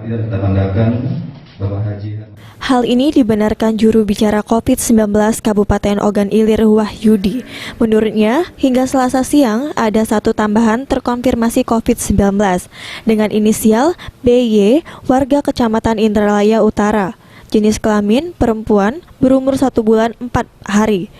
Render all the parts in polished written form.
kita banggakan Bapak Haji. Hal ini dibenarkan juru bicara COVID-19 Kabupaten Ogan Ilir Wahyudi. Menurutnya, hingga Selasa siang ada 1 tambahan terkonfirmasi COVID-19 dengan inisial BY, warga Kecamatan Indralaya Utara. Jenis kelamin perempuan, berumur 1 bulan 4 hari.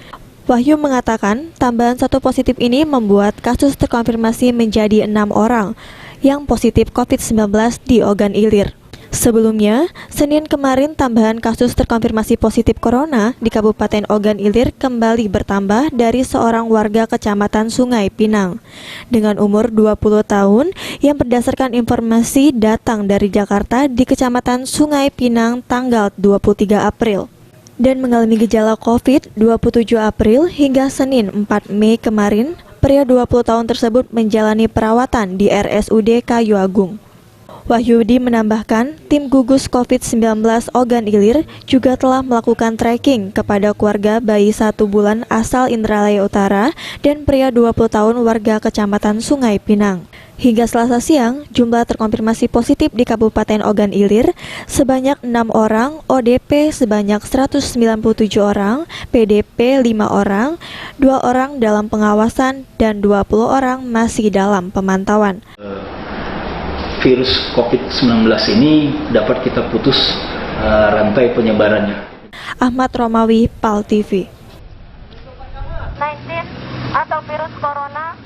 Wahyu mengatakan tambahan 1 positif ini membuat kasus terkonfirmasi menjadi 6 orang yang positif COVID-19 di Ogan Ilir. Sebelumnya, Senin kemarin tambahan kasus terkonfirmasi positif corona di Kabupaten Ogan Ilir kembali bertambah dari seorang warga Kecamatan Sungai Pinang dengan umur 20 tahun yang berdasarkan informasi datang dari Jakarta di Kecamatan Sungai Pinang tanggal 23 April dan mengalami gejala COVID 27 April hingga Senin 4 Mei kemarin. Pria 20 tahun tersebut menjalani perawatan di RSUD Kayu Agung. Wahyudi menambahkan, tim gugus COVID-19 Ogan Ilir juga telah melakukan tracking kepada keluarga bayi 1 bulan asal Indralaya Utara dan pria 20 tahun warga Kecamatan Sungai Pinang. Hingga Selasa siang, jumlah terkonfirmasi positif di Kabupaten Ogan Ilir sebanyak 6 orang, ODP sebanyak 197 orang, PDP 5 orang, 2 orang dalam pengawasan, dan 20 orang masih dalam pemantauan. Virus COVID-19 ini dapat kita putus rantai penyebarannya. Ahmad Romawi, PAL TV. COVID-19 atau virus corona